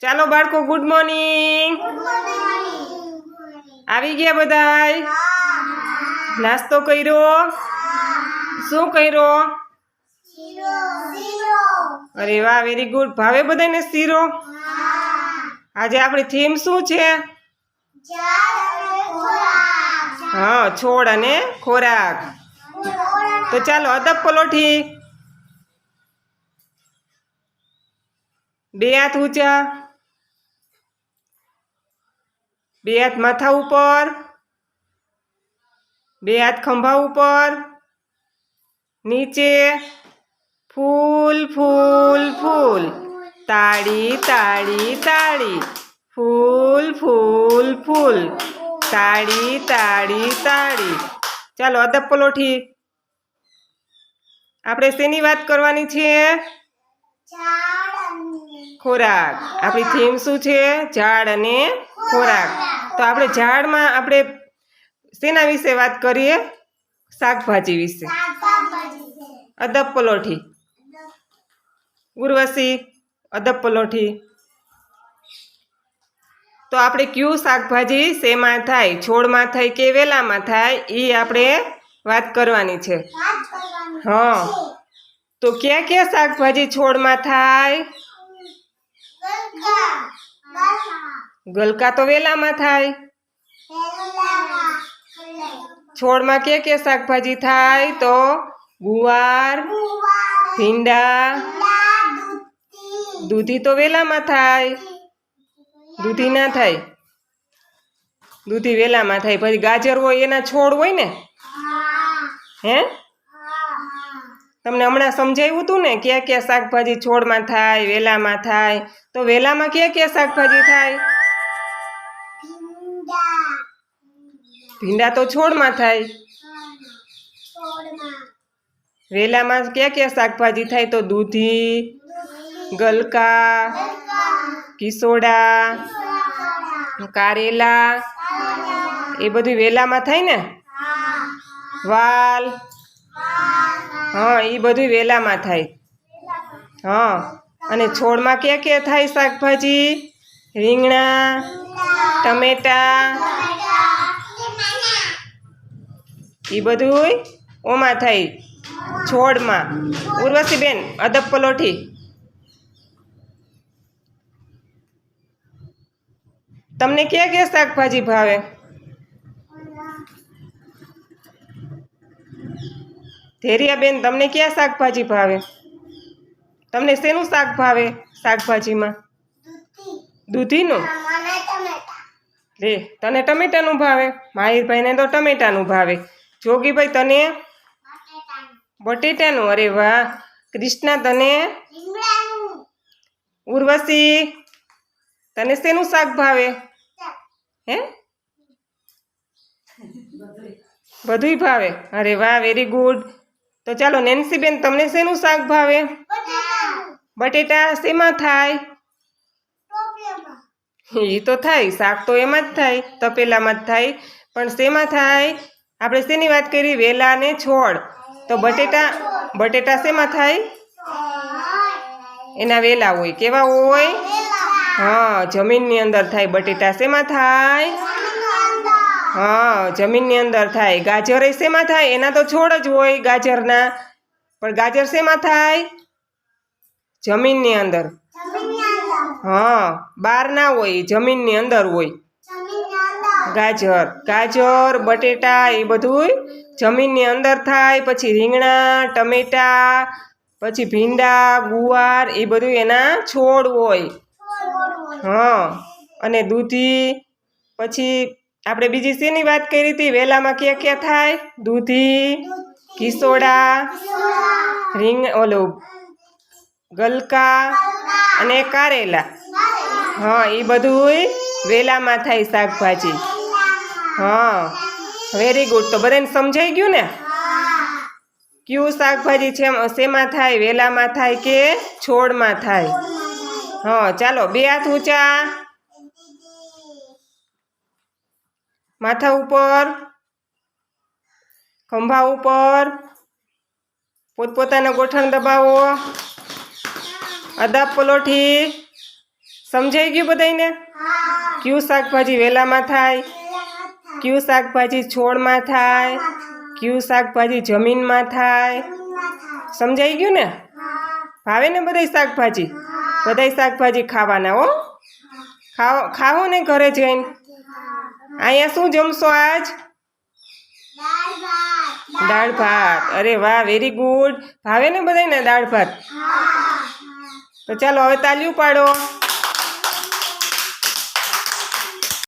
ચાલો બાળકો, good morning. આવી ગયા બધાય? નાસ્તો કર્યો? શું કર્યો? અરે વાહ, વેરી ગુડ. ભાવે બધાને શીરો? આજે આપણી થીમ શું છે? હા, છોડ અને ખોરાક. તો ચાલો, અદબ પલોઠી. બે હાથ ઊંચા, બે હાથ માથા ઉપર, બે હાથ ખંભા ઉપર, નીચે. ફૂલ ફૂલ ફૂલ, તાળી તાળી તાળી. ફૂલ ફૂલ ફૂલ, તાળી તાળી તાળી. ચાલો, અદબ પલોઠી. આપણે શેની વાત કરવાની છે? ખોરાક. આપણી થીમ શું છે? ઝાડ અને ખોરાક. તો આપણે ઝાડમાં આપણે શેના વિશે વાત કરીએ? શાકભાજી વિશે. અદબ પલોઠી. ઉર્વશી, અદબ પલોઠી. તો આપણે કયું શાકભાજી શેમાં થાય? છોડમાં થાય કે વેલામાં થાય? એ આપણે વાત કરવાની છે. હા, તો ક્યાં ક્યાં શાકભાજી છોડમાં થાય? ગલકા તો વેલામાં થાય. છોડમાં ક્યાં ક્યાં શાકભાજી થાય? તો ગુવાર, ભીંડા, દૂધી તો વેલામાં થાય. દૂધી ના થાય. દૂધી વેલામાં થાય. પછી ગાજર હોય એના છોડ હોય ને? હે? તમને હમણાં સમજાવ્યું હતું ને ક્યાં ક્યાં શાકભાજી છોડમાં થાય, વેલામાં થાય? તો વેલામાં ક્યાં ક્યાં શાકભાજી થાય? ભીંડા તો છોડમાં થાય. વેલામાં ક્યાં ક્યાં શાકભાજી થાય? તો દૂધી, ગલકા, કિસોડા, કારેલા, એ બધું વેલામાં થાય ને? વાલ, હા, એ બધું વેલામાં થાય. હા, અને છોડમાં ક્યાં ક્યાં થાય શાકભાજી? રીંગણા, ટમેટા, એ બધું ઓમાં થાય, છોડમાં. ઉર્વશીબેન, અદબ પલોઠી. તમને ક્યાં ક્યાં શાકભાજી ભાવે? ધેરિયાબેન, તમને ક્યાં શાકભાજી ભાવે? તમને શેનું શાક ભાવે શાકભાજીમાં? દૂધીનું? લે, તને ટમેટાનું ભાવે? માહિરભાઈને તો ટમેટાનું ભાવે. જોગીભાઈ, તને? બટેટાનું. અરે વાહ. કૃષ્ણા, તને? ઉર્વશી, તને શેનું શાક ભાવે? હે? બધુંય ભાવે. અરે વાહ, વેરી ગુડ. તો ચાલો, નેન્સીબેન, તમને શેનું શાક ભાવે? બટેટા શેમાં થાય? એ તો થાય, શાક તો એમાં જ થાય, તપેલામાં જ થાય. પણ શેમાં થાય? આપણે શેની વાત કરી? વેલા ને છોડ. તો બટેટા શેમાં થાય? એના વેલા હોય. કેવા હોય? હા, જમીનની અંદર થાય. બટેટા શેમાં થાય? હા, જમીનની અંદર થાય. ગાજર એ શેમાં થાય? એના તો છોડ જ હોય ગાજરના. પણ ગાજર શેમાં થાય? જમીનની અંદર. હા, બહાર ના હોય, જમીનની અંદર હોય. ગાજર, બટેટા એ બધું જમીનની અંદર થાય. પછી રીંગણા, ટમેટા, પછી ભીંડા, ગુવાર, એ બધું એના છોડ હોય. હા, અને દૂધી. પછી આપણે બીજી શેની વાત કરી હતી? વેલામાં ક્યાં ક્યાં થાય? દૂધી, કિસોડા, ગલકા અને કારેલા. હા, એ બધું વેલામાં થાય શાકભાજી. હા, વેરી ગુડ. તો બધાને સમજાઈ ગયું ને? કયું શાકભાજી છે શેમાં થાય? વેલામાં થાય કે છોડમાં થાય? હા, ચાલો, બે હાથ ઊંચા, માથા ઉપર, ખંભા ઉપર, પોતપોતાના ગોઠણ દબાવો. અદબ પલોઠી. સમજાઈ ગયું બધાયને? કયું શાકભાજી વેલામાં થાય, કયું શાકભાજી છોડમાં થાય, કયું શાકભાજી જમીનમાં થાય? સમજાઈ ગયું ને? ભાવે ને બધાય શાકભાજી? બધાય શાકભાજી ખાવાના હો. ખાઓ ને ઘરે જઈને. અહીંયા શું જમશો આજ? દાળ ભાત. અરે વાહ, વેરી ગુડ. ભાવે ને બધાયને દાળ ભાત? તો ચાલો હવે તાલીઓ પાડો.